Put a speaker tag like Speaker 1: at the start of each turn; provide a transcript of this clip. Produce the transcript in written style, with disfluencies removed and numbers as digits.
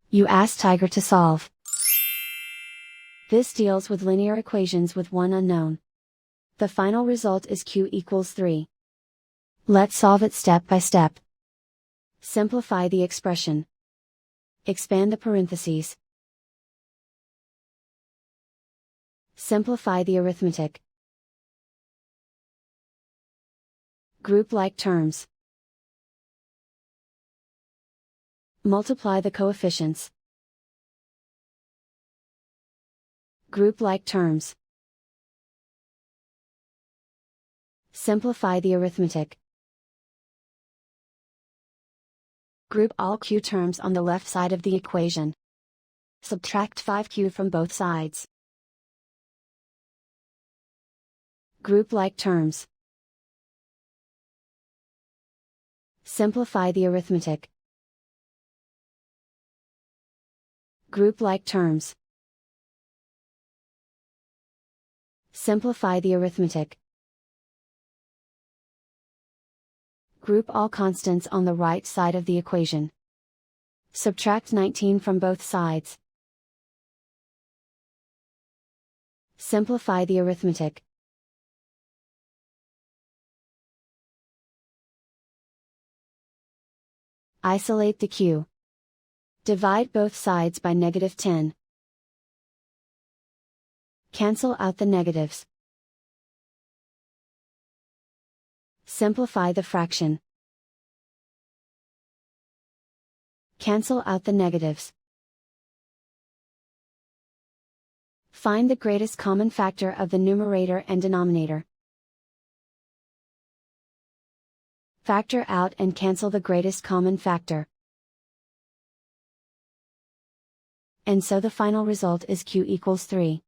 Speaker 1: You ask Tiger to solve. This deals with linear equations with one unknown. The final result is q equals 3. Let's solve it step by step. Simplify the expression. Expand the parentheses. Simplify the arithmetic. Group like terms. Multiply the coefficients. Group like terms. Simplify the arithmetic. Group all q terms on the left side of the equation. Subtract 5q from both sides. Group like terms. Simplify the arithmetic. Group like terms. Simplify the arithmetic. Group all constants on the right side of the equation. Subtract 19 from both sides. Simplify the arithmetic. Isolate the q. Divide both sides by -10. Cancel out the negatives. Simplify the fraction. Cancel out the negatives. Find the greatest common factor of the numerator and denominator. Factor out and cancel the greatest common factor. And so the final result is q equals 3.